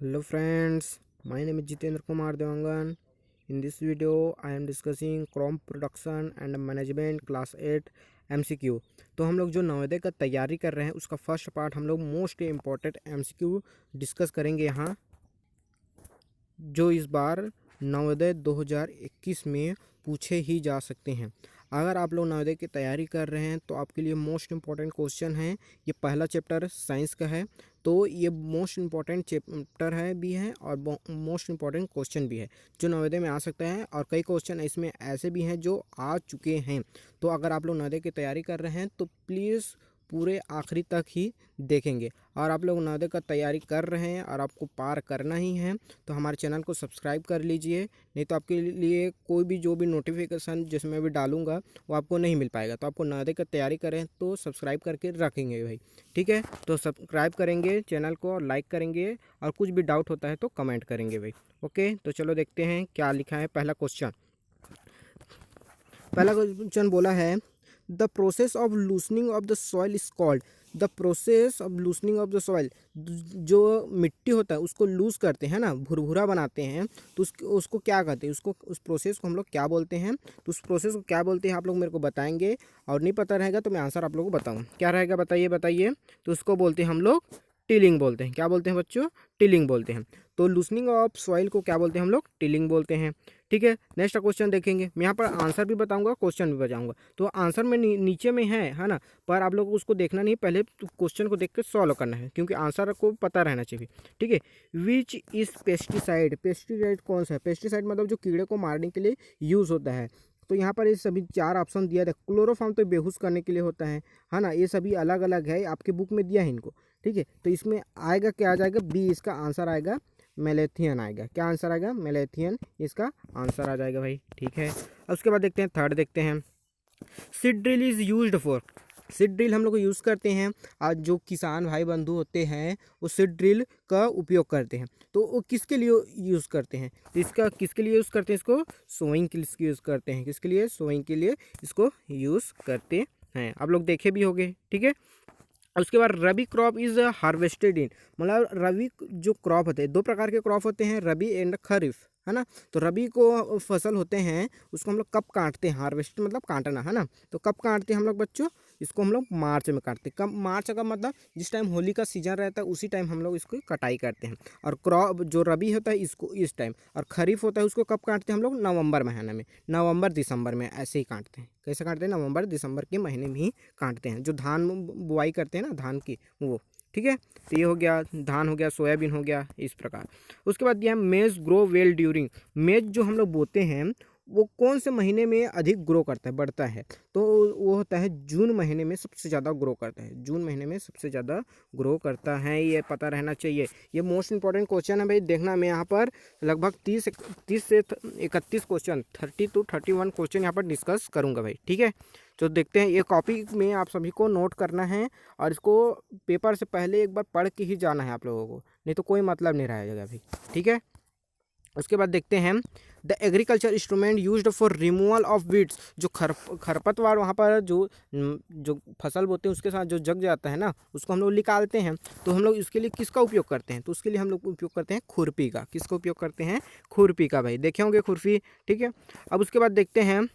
Hello friends, my name is Jitendra Kumar Devangan. In this video, I am discussing Chrome Production and Management Class 8 MCQ। तो हम लोग जो नवोदय का तैयारी कर रहे हैं उसका फर्स्ट पार्ट हम लोग मोस्ट इम्पॉर्टेंट MCQ डिस्कस करेंगे यहाँ, जो इस बार नवोदय 2021 में पूछे ही जा सकते हैं। अगर आप लोग नवोदय की तैयारी कर रहे हैं तो आपके लिए मोस्ट इम्पॉर्टेंट क्वेश्चन है। ये पहला चैप्टर साइंस का है, तो ये मोस्ट इम्पॉर्टेंट चैप्टर है भी है और मोस्ट इम्पॉर्टेंट क्वेश्चन भी है जो नवोदय में आ सकता है। और कई क्वेश्चन इसमें ऐसे भी हैं जो आ चुके हैं। तो अगर आप लोग नवोदय की तैयारी कर रहे हैं तो प्लीज़ पूरे आखिरी तक ही देखेंगे। और आप लोग नवोदय का तैयारी कर रहे हैं और आपको पार करना ही है तो हमारे चैनल को सब्सक्राइब कर लीजिए, नहीं तो आपके लिए कोई भी जो भी नोटिफिकेशन जिसमें भी डालूंगा वो आपको नहीं मिल पाएगा। तो आपको नवोदय की तैयारी करें तो सब्सक्राइब करके रखेंगे भाई, ठीक है। तो सब्सक्राइब करेंगे चैनल को और लाइक करेंगे, और कुछ भी डाउट होता है तो कमेंट करेंगे भाई। ओके, तो चलो देखते हैं क्या लिखा है। पहला क्वेश्चन बोला है the process of loosening of the soil is called. The process of loosening of the soil, जो मिट्टी होता है उसको लूज करते हैं ना, भुरभुरा बनाते हैं, तो उसको क्या कहते हैं, उसको उस प्रोसेस को हम लोग क्या बोलते हैं। तो उस प्रोसेस को क्या बोलते हैं आप लोग मेरे को बताएंगे, और नहीं पता रहेगा तो मैं आंसर आप लोगों को बताऊँ क्या रहेगा। बताइए। तो उसको बोलते हैं हम लोग टिलिंग बोलते हैं। क्या बोलते हैं बच्चों? टिलिंग बोलते हैं। तो लूसनिंग ऑफ सॉइल को क्या बोलते हैं हम लोग? टिलिंग बोलते हैं, ठीक है। नेक्स्ट क्वेश्चन देखेंगे। मैं यहाँ पर आंसर भी बताऊंगा, क्वेश्चन भी बताऊंगा। तो आंसर में नीचे में है ना, पर आप लोग उसको देखना नहीं, पहले क्वेश्चन को देख के सॉल्व करना है, क्योंकि आंसर को पता रहना चाहिए, ठीक है। विच इज पेस्टिसाइड, पेस्टिसाइड कौन सा है? पेस्टिसाइड मतलब जो कीड़े को मारने के लिए यूज़ होता है। तो यहाँ पर ये सभी 4 ऑप्शन दिया था। क्लोरोफॉर्म तो बेहोश करने के लिए होता है ना। ये सभी अलग अलग है, आपके बुक में दिया है इनको, ठीक है। तो इसमें आएगा क्या आ जाएगा? बी इसका आंसर आएगा, मेलेथियन आएगा। क्या आंसर आएगा? मेलेथियन इसका आंसर आ जाएगा भाई, ठीक है। अब उसके बाद देखते हैं थर्ड, देखते हैं seed drill is used for. Seed drill हम लोग यूज़ करते हैं, आज जो किसान भाई बंधु होते हैं वो सीड ड्रिल का उपयोग करते हैं। तो वो किसके लिए यूज़ करते हैं? तो इसका किसके लिए यूज़ करते हैं? इसको सोइंग के लिए यूज़ करते हैं। किसके लिए? सोइंग के लिए इसको यूज़ करते हैं। आप लोग देखे भी होंगे, ठीक है। उसके बाद रबी क्रॉप इज़ हार्वेस्टेड इन, मतलब रबी जो क्रॉप होते हैं, 2 प्रकार के क्रॉप होते हैं, रबी एंड खरीफ, है ना। तो रबी को फसल होते हैं उसको हम लोग कब काटते हैं? हार्वेस्ट मतलब काटना, है ना। तो कब काटते हैं हम लोग बच्चों? इसको हम लोग मार्च में काटते हैं। कब? मार्च का मतलब जिस टाइम होली का सीजन रहता है उसी टाइम हम लोग इसको कटाई करते हैं। और क्रॉप जो रबी होता है इसको इस टाइम, और खरीफ होता है उसको कब काटते हैं हम लोग? नवंबर महीने में, नवंबर दिसंबर में ऐसे ही काटते हैं। कैसे काटते हैं? नवंबर दिसंबर के महीने में ही काटते हैं। जो धान बुआई करते हैं ना धान की, वो, ठीक है। तो ये हो गया, धान हो गया, सोयाबीन हो गया, इस प्रकार। उसके बाद दिया है मेज ग्रो वेल ड्यूरिंग। मेज जो हम लोग बोते हैं वो कौन से महीने में अधिक ग्रो करता है, बढ़ता है? तो वो होता है जून महीने में सबसे ज़्यादा ग्रो करता है। जून महीने में सबसे ज़्यादा ग्रो करता है, ये पता रहना चाहिए। ये मोस्ट इंपॉर्टेंट क्वेश्चन है भाई, देखना। मैं यहाँ पर लगभग 30 से 31 क्वेश्चन, 30 to 31 क्वेश्चन यहाँ पर डिस्कस करूँगा भाई, ठीक है। तो देखते हैं, ये कॉपी में आप सभी को नोट करना है और इसको पेपर से पहले एक बार पढ़ के ही जाना है आप लोगों को, नहीं तो कोई मतलब नहीं रहेगा भाई, ठीक है। उसके बाद देखते हैं the agriculture instrument used for removal of weeds. जो खरपतवार वहाँ पर जो फसल बोते हैं उसके साथ जो जग जाता है ना, उसको हम लोग निकालते हैं। तो हम लोग इसके लिए किसका उपयोग करते हैं? तो उसके लिए हम लोग उपयोग करते हैं खुरपी का। किसका उपयोग करते हैं? खुरपी का भाई, देखे होंगे खुरपी, ठीक है। अब उसके बाद देखते हैं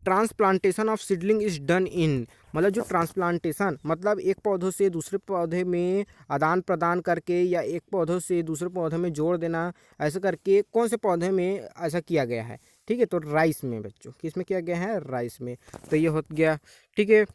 transplantation of seedling is done in, मतलब जो ट्रांसप्लांटेशन मतलब एक पौधों से दूसरे पौधे में आदान प्रदान करके, या एक पौधों से दूसरे पौधे में जोड़ देना, ऐसा करके कौन से पौधे में ऐसा किया गया है, ठीक है। तो राइस में बच्चों, किस में किया गया है? राइस में। तो ये हो गया, ठीक है।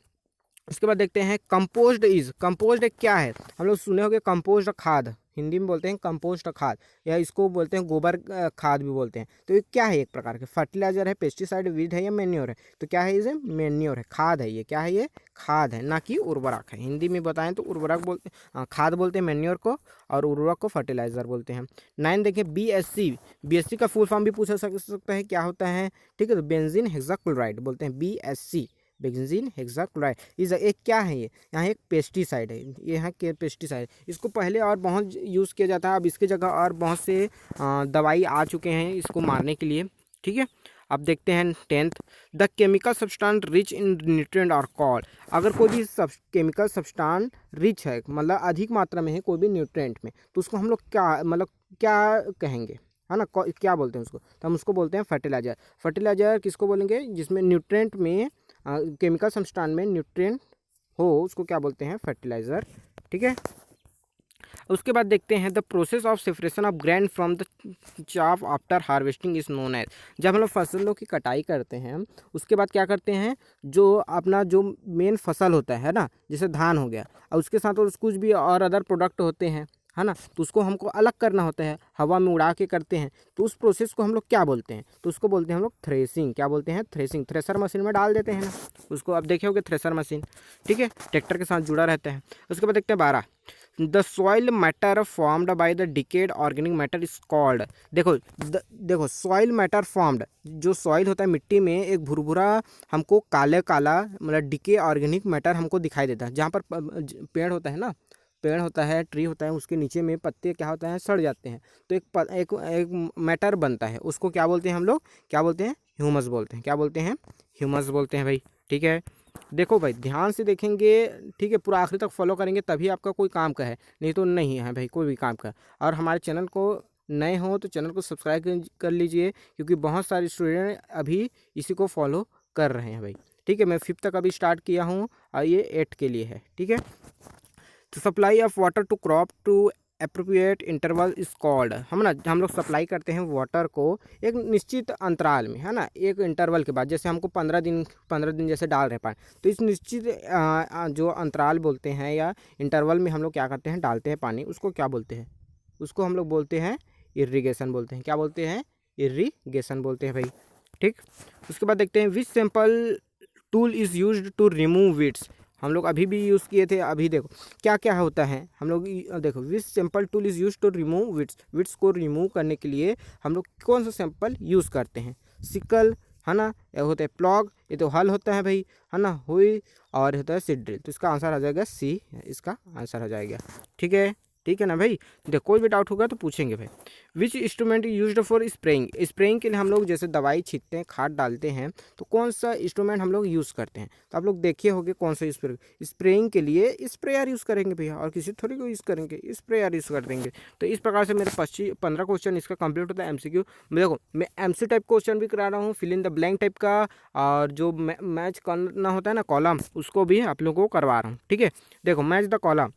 उसके बाद देखते हैं कंपोस्ट इज। कंपोस्ट क्या है? हम लोग सुने होंगे कंपोस्ट खाद, हिंदी में बोलते हैं कंपोस्ट खाद, या इसको बोलते हैं गोबर खाद भी बोलते हैं। तो ये क्या है? एक प्रकार के फर्टिलाइजर है, पेस्टिसाइड, वीड है या मेन्योर है? तो क्या है? इसे मेन्योर है, खाद है। ये क्या है? ये खाद है, ना कि उर्वरक है। हिंदी में बताएं तो उर्वरक बोलते, खाद बोलते हैं मेन्योर को, और उर्वरक को फर्टिलाइजर बोलते हैं। 9 देखिए BSc। BSc का फुल फॉर्म भी पूछा सकता है, क्या होता है, ठीक है। तो बेंजीन हेक्साक्लोराइड बोलते हैं BSc, बेंजीन हेक्साक्लोराइड। इस एक क्या है? ये यहाँ एक पेस्टिसाइड है, ये यहाँ के पेस्टिसाइड। इसको पहले और बहुत यूज़ किया जाता है, अब इसके जगह और बहुत से दवाई आ चुके हैं इसको मारने के लिए, ठीक है। अब देखते हैं 10th, the chemical substance rich in nutrient are called. अगर कोई भी केमिकल सब्सटेंस रिच है, मतलब अधिक मात्रा में है कोई भी न्यूट्रिएंट में, तो उसको हम लोग क्या मतलब क्या कहेंगे, है ना, क्या बोलते हैं उसको, तो हम उसको बोलते हैं फर्टिलाइजर। फर्टिलाइजर किसको बोलेंगे, जिसमें न्यूट्रिएंट में केमिकल सब्सटेंस में न्यूट्रिएंट हो उसको क्या बोलते हैं, फर्टिलाइजर। ठीक है, उसके बाद देखते हैं the process of separation of grain from the chaff after harvesting is known as. जब हम लोग फसलों की कटाई करते हैं उसके बाद क्या करते हैं, जो अपना जो मेन फसल होता है ना, जैसे धान हो गया, और उसके साथ और कुछ भी और अदर प्रोडक्ट होते हैं, है ना, तो उसको हमको अलग करना होता है, हवा में उड़ा के करते हैं, तो उस प्रोसेस को हम लोग क्या बोलते हैं, तो उसको बोलते हैं हम लोग थ्रेसिंग। क्या बोलते हैं, थ्रेसिंग। थ्रेसर मशीन में डाल देते हैं ना उसको, आप देखे होगे थ्रेसर मशीन, ठीक है, ट्रैक्टर के साथ जुड़ा रहता है। उसके बाद देखते हैं 12, the soil matter formed by the decade organic matter is called. देखो सॉइल मैटर फॉर्म्ड, जो सॉइल होता है मिट्टी में एक भुरभुरा हमको काले काला मतलब डिके ऑर्गेनिक मैटर हमको दिखाई देता है, जहाँ पर पेड़ होता है ना, पेड़ होता है, ट्री होता है, उसके नीचे में पत्ते क्या होता है, सड़ जाते हैं, तो एक मैटर बनता है, उसको क्या बोलते हैं हम लोग, क्या बोलते हैं, ह्यूमस बोलते हैं। क्या बोलते हैं, ह्यूमस बोलते हैं भाई। ठीक है, देखो भाई ध्यान से देखेंगे, ठीक है, पूरा आखिरी तक फॉलो करेंगे तभी आपका कोई काम का है, नहीं तो नहीं है भाई कोई भी काम का। और हमारे चैनल को नए हो तो चैनल को सब्सक्राइब कर लीजिए, क्योंकि बहुत सारे स्टूडेंट अभी इसी को फॉलो कर रहे हैं भाई। ठीक है, मैं 5th तक अभी स्टार्ट किया हूँ और ये 8th के लिए है। ठीक है, तो supply of water to crop to appropriate interval is called. हम लोग सप्लाई करते हैं वाटर को एक निश्चित अंतराल में, है ना, एक इंटरवल के बाद, जैसे हमको 15 दिन जैसे डाल रहे पानी, तो इस निश्चित जो अंतराल बोलते हैं या इंटरवल में हम लोग क्या करते हैं, डालते हैं पानी, उसको क्या बोलते हैं, उसको हम लोग बोलते हैं इरिगेशन बोलते हैं। क्या बोलते हैं, इरिगेशन बोलते हैं भाई। ठीक, उसके बाद देखते हैं which simple tool is used to remove weeds. हम लोग अभी भी यूज़ किए थे, अभी देखो क्या क्या होता है, हम लोग देखो which simple tool is use to remove weeds. Weeds को रिमूव करने के लिए हम लोग कौन सा सिंपल यूज़ करते हैं, सिकल, है ना, ये होता है प्लॉग, ये तो हल होता है भाई, है ना, हुई, और होता है सीड ड्रिल। तो इसका आंसर आ जाएगा सी, इसका आंसर आ जाएगा। ठीक है, ठीक है ना भाई। देखो कोई भी डाउट होगा तो पूछेंगे भाई। Which instrument used for spraying. Spraying के लिए हम लोग जैसे दवाई छींटते हैं, खाद डालते हैं, तो कौन सा इंस्ट्रूमेंट हम लोग यूज़ करते हैं, तो आप लोग देखिए होंगे कौन सा स्प्रेइंग के लिए स्प्रेयर यूज़ करेंगे भैया, और किसी थोड़ी को यूज़ करेंगे, स्प्रेयर यूज़ कर देंगे। तो इस प्रकार से मेरे 15 क्वेश्चन इसका कंप्लीट होता है MCQ। देखो मैं MC टाइप क्वेश्चन भी करा रहा हूँ, fill in the blank type का, और जो मैच करना होता है ना कॉलम, उसको भी आप लोगों को करवा रहा हूँ। ठीक है, देखो मैच द कॉलम,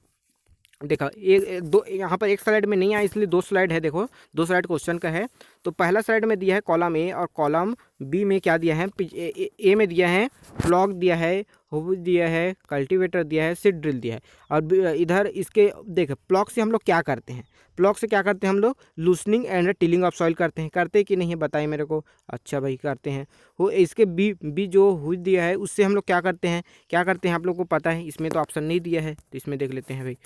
देखा एक दो यहाँ पर एक स्लाइड में नहीं आया, इसलिए 2 स्लाइड है। देखो 2 स्लाइड क्वेश्चन का है। तो पहला स्लाइड में दिया है कॉलम ए, और कॉलम बी में क्या दिया है, ए में दिया है फ्लॉग दिया है, हुब दिया है, कल्टीवेटर दिया है, सीड ड्रिल दिया है। और इधर इसके देख प्लॉग से हम लोग क्या करते हैं, प्लॉग से क्या करते हैं हम लोग, लूसनिंग एंड टिलिंग ऑफ सॉइल करते हैं। करते कि नहीं है बताइए मेरे को। अच्छा भाई करते हैं। वो इसके बी जो हुई दिया है उससे हम लोग क्या करते हैं, आप लोग को पता है, इसमें तो ऑप्शन नहीं दिया है, तो इसमें देख लेते हैं भाई,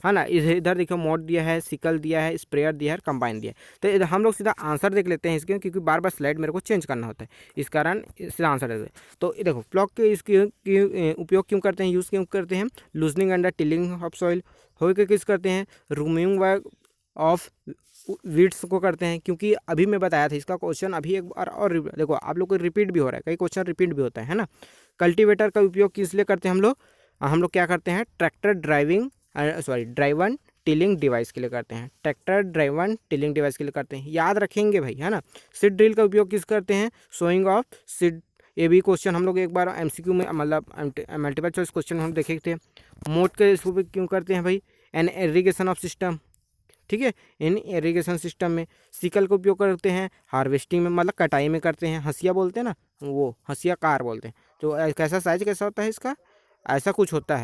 है ना। इधर देखो मोड दिया है, सिकल दिया है, स्प्रेयर दिया है, कंबाइन दिया है। तो इधर हम लोग सीधा आंसर देख लेते हैं इसके, क्योंकि बार बार स्लाइड मेरे को चेंज करना होता है, इस कारण सीधा आंसर देते हैं। तो देखो प्लॉग के इसके उपयोग क्यों करते हैं, यूज़ क्यों करते हैं, loosening and tilling of soil. हो के किस करते हैं, रिमूविंग ऑफ वीड्स को करते हैं, क्योंकि अभी मैं बताया था इसका क्वेश्चन अभी एक बार और देखो आप लोग को रिपीट भी हो रहा है, कई क्वेश्चन रिपीट भी होता है ना। कल्टीवेटर का उपयोग किस लिए करते हैं हम लोग क्या करते हैं, ट्रैक्टर ड्राइवन टिलिंग डिवाइस के लिए करते हैं, ट्रैक्टर ड्राइवन टिलिंग डिवाइस के लिए करते हैं, याद रखेंगे भाई, है ना। सीड ड्रिल का उपयोग किस करते हैं, सोइंग ऑफ सीड। ये भी क्वेश्चन हम लोग एक बार MCQ में मतलब मल्टीपल चॉइस क्वेश्चन हम देखे थे। मोड के इसको भी क्यों करते हैं भाई, एन इरिगेशन ऑफ सिस्टम, ठीक है, इन इरिगेशन सिस्टम में। सिकल का उपयोग करते हैं हार्वेस्टिंग में, मतलब कटाई में करते हैं। हंसिया बोलते हैं ना, वो हंसिया कार बोलते हैं। तो कैसा साइज कैसा होता है इसका, ऐसा कुछ होता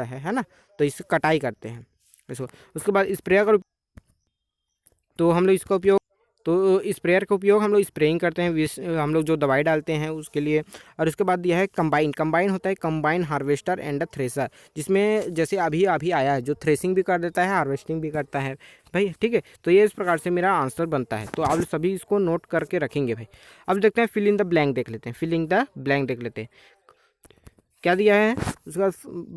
है ना। तो इससे कटाई करते हैं इसको। उसके बाद स्प्रेयर का, तो हम लोग इसका उपयोग, तो स्प्रेयर का उपयोग हम लोग स्प्रेइंग करते हैं, हम लोग जो दवाई डालते हैं उसके लिए। और उसके बाद दिया है कंबाइन होता है, कंबाइन हार्वेस्टर एंड थ्रेसर, जिसमें जैसे अभी आया है, जो थ्रेसिंग भी कर देता है, हार्वेस्टिंग भी करता है भाई। ठीक है, तो ये इस प्रकार से मेरा आंसर बनता है। तो आप सभी इसको नोट करके रखेंगे भाई। अब देखते हैं फिल इन द ब्लैंक देख लेते हैं, क्या दिया है उसका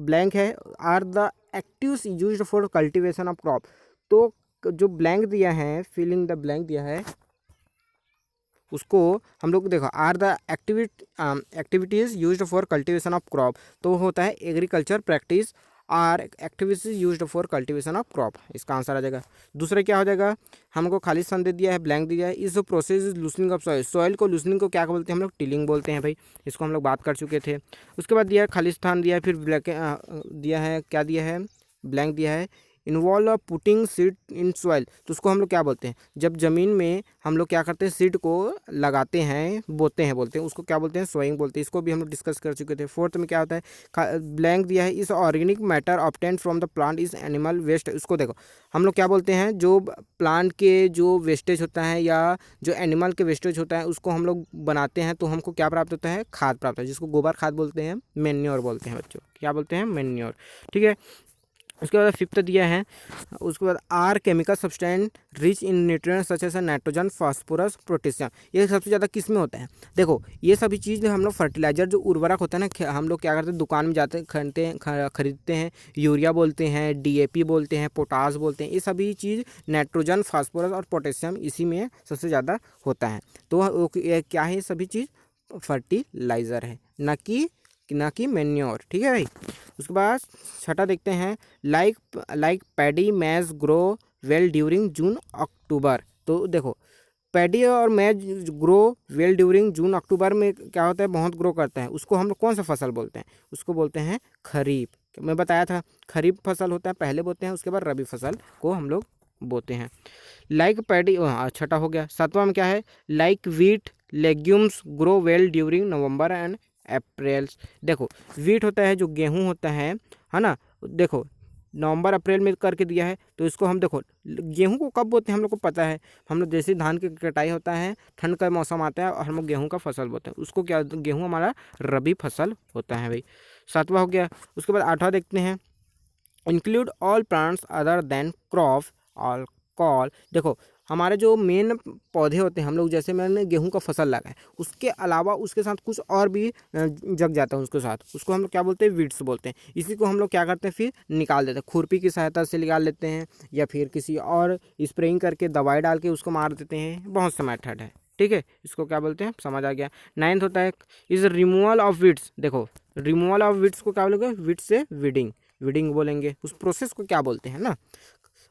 ब्लैंक है, are the actives used for cultivation of crop. तो जो ब्लैंक दिया है, फिल इन द ब्लैंक दिया है, उसको हम लोग देखो are the activities used for cultivation of crop, तो होता है agriculture practice are activities used for cultivation of crop, इसका आंसर आ जाएगा। दूसरा क्या हो जाएगा, हमको खाली स्थान दे दिया है, ब्लैंक दिया है। इस process is loosening of soil, soil को लूसनिंग को क्या बोलते हैं हम लोग, टिलिंग बोलते हैं भाई, इसको हम लोग बात कर चुके थे। उसके बाद दिया है खाली स्थान दिया है, फिर ब्लैक दिया है, क्या दिया है, ब्लैंक दिया है। Involve of putting seed in soil, तो उसको हम लोग क्या बोलते हैं, जब ज़मीन में हम लोग क्या करते हैं, सीड को लगाते हैं, बोते हैं, बोलते हैं, उसको क्या बोलते हैं, सोइंग बोलते हैं, इसको भी हम लोग डिस्कस कर चुके थे। फोर्थ में क्या होता है, ब्लैंक दिया है, is organic matter obtained from the plant is animal waste, उसको देखो हम लोग क्या बोलते हैं, जो प्लांट के जो वेस्टेज होता है या जो एनिमल के वेस्टेज होता है उसको हम लोग बनाते हैं, तो हमको क्या प्राप्त होता है, खाद प्राप्त है, जिसको गोबर खाद बोलते हैं, मैन्योर बोलते हैं बच्चों, क्या बोलते हैं, मैन्योर। ठीक है, उसके बाद फिफ्थ दिया है, उसके बाद are chemical substance rich in nutrients such as nitrogen, phosphorus, potassium, ये सबसे ज़्यादा किस में होता है, देखो ये सभी चीज़ हम लोग फर्टिलाइजर जो उर्वरक होता है ना, हम लोग क्या करते हैं, दुकान में जाते हैं खरीदते हैं, यूरिया बोलते हैं, डीएपी बोलते हैं, पोटास बोलते हैं, ये सभी चीज़ नाइट्रोजन, फास्फोरस और पोटेशियम इसी में सबसे ज़्यादा होता है। तो क्या है, ये सभी चीज़ फर्टिलाइज़र है, ना कि मैन्योर। ठीक है भाई। उसके बाद छठा देखते हैं, लाइक पैडी मैज ग्रो वेल ड्यूरिंग जून अक्टूबर, तो देखो पैडी और मैज ग्रो वेल ड्यूरिंग जून अक्टूबर में क्या होता है, बहुत ग्रो करता है, उसको हम लोग कौन सा फसल बोलते हैं, उसको बोलते हैं खरीफ। मैं बताया था खरीफ फसल होता है पहले बोते हैं, उसके बाद रबी फसल को हम लोग बोते हैं। लाइक पैडी, छठा हो गया। सातवां में क्या है, like wheat legumes grow well during November and April, देखो वीट होता है जो गेहूं होता है ना, देखो नवंबर अप्रैल में करके दिया है, तो इसको हम देखो गेहूं को कब बोते हैं हम लोग को पता है, हम लोग जैसे धान की कटाई होता है, ठंड का मौसम आता है और हम लोग गेहूं का फसल बोते हैं, उसको क्या, गेहूं हमारा रबी फसल होता है भाई। सातवां हो गया। उसके बाद आठवां देखते हैं, include all plants other than crop all call, देखो हमारे जो मेन पौधे होते हैं, हम लोग जैसे मैंने गेहूं का फसल लगाया, उसके अलावा उसके साथ कुछ और भी जग जाता है उसके साथ, उसको हम लोग क्या बोलते हैं, वीड्स बोलते हैं। इसी को हम लोग क्या करते हैं, फिर निकाल देते हैं, खुरपी की सहायता से निकाल लेते हैं, या फिर किसी और स्प्रेइंग करके दवाई डाल के उसको मार देते हैं, बहुत से मेथड है। ठीक है, इसको क्या बोलते हैं, समझ आ गया। नाइन्थ होता है इज रिमूवल ऑफ वीड्स, देखो रिमूवल ऑफ वीड्स को क्या बोलोगे, वीड्स से वीडिंग बोलेंगे, उस प्रोसेस को क्या बोलते हैं ना।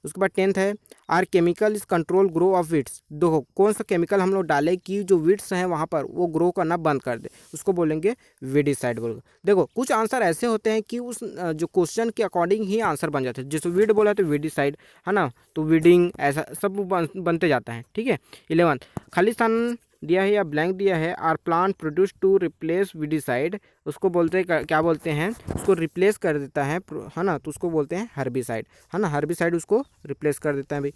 उसके बाद टेंथ है, are chemical is control grow of weeds, देखो कौन सा केमिकल हम लोग डालें कि जो वीड्स हैं वहाँ पर वो ग्रो करना बंद कर दे, उसको बोलेंगे वीडिसाइड बोलोगे। देखो कुछ आंसर ऐसे होते हैं कि उस जो क्वेश्चन के अकॉर्डिंग ही आंसर बन जाते हैं, जैसे वीड बोला तो वीडिसाइड है ना, तो वीडिंग ऐसा सब बनते जाता है। ठीक है। 11th, खाली स्थान दिया है या ब्लैंक दिया है, are plant produce to replace weedicide, उसको बोलते हैं क्या बोलते हैं, उसको रिप्लेस कर देता है ना, तो उसको बोलते हैं हर्बिसाइड, है ना, हर्बिसाइड उसको रिप्लेस कर देता है भाई।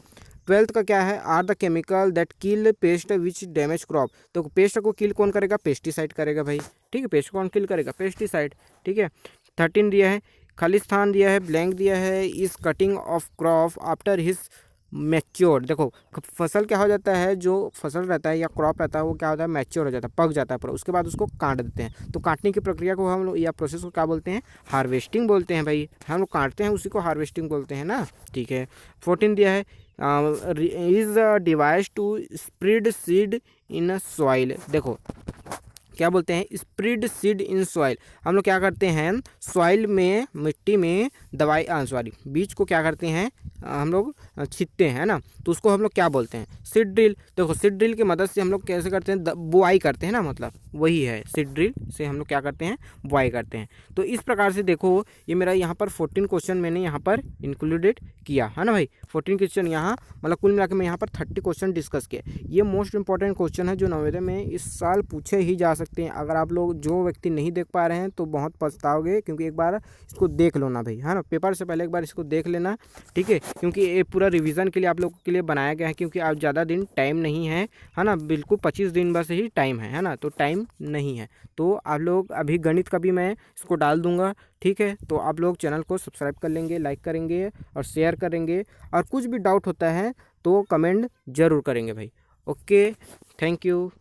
12th का क्या है, are the chemical that kill pest which damage crop, तो पेस्ट को किल कौन करेगा, पेस्टिसाइड करेगा भाई। ठीक है, पेस्ट कौन किल करेगा, पेस्टिसाइड। ठीक है। 13 दिया है, खाली स्थान दिया है, ब्लैंक दिया है, is cutting of crop after his mature, देखो फसल क्या हो जाता है, जो फसल रहता है या क्रॉप रहता है वो क्या होता है, मैच्योर हो जाता है, पक जाता है पूरा, उसके बाद उसको काट देते हैं, तो काटने की प्रक्रिया को हम लोग या प्रोसेस को क्या बोलते हैं, हार्वेस्टिंग बोलते हैं भाई, हम लोग काटते हैं उसी को हार्वेस्टिंग बोलते हैं ना। ठीक है। 14 दिया है, is device to spread seed in soil, देखो क्या बोलते हैं, स्प्रेड सीड इन सॉइल, हम लोग क्या करते हैं, सॉइल में मिट्टी में दवाई बीज को क्या करते हैं हम लोग छींटते हैं ना, तो उसको हम लोग क्या बोलते हैं, सीड ड्रिल। देखो सीड ड्रिल की मदद से हम लोग कैसे करते हैं, बुआई करते हैं ना, मतलब वही है सीड ड्रिल से हम लोग क्या करते हैं, बुआई करते हैं। तो इस प्रकार से देखो ये मेरा यहाँ पर 14 क्वेश्चन मैंने यहाँ पर इंक्लूडेड किया है ना भाई, 14 क्वेश्चन यहाँ मतलब कुल मिलाकर मैं यहाँ पर 30 क्वेश्चन डिस्कस किए। ये मोस्ट इंपॉर्टेंट क्वेश्चन है जो नवोदय में इस साल पूछे ही जा सकते हैं। अगर आप लोग जो व्यक्ति नहीं देख पा रहे हैं तो बहुत पछताओगे, क्योंकि एक बार इसको देख लो ना भाई, है ना, पेपर से पहले एक बार इसको देख लेना। ठीक है, क्योंकि ये पूरा रिवीजन के लिए आप लोगों के लिए बनाया गया है, क्योंकि आप ज़्यादा दिन टाइम नहीं है ना, बिल्कुल 25 दिन बस ही टाइम है ना, तो टाइम नहीं है। तो आप लोग अभी गणित का भी मैं इसको डाल दूंगा। ठीक है, तो आप लोग चैनल को सब्सक्राइब कर लेंगे, लाइक करेंगे और शेयर करेंगे, और कुछ भी डाउट होता है तो कमेंट ज़रूर करेंगे भाई। Okay, thank you.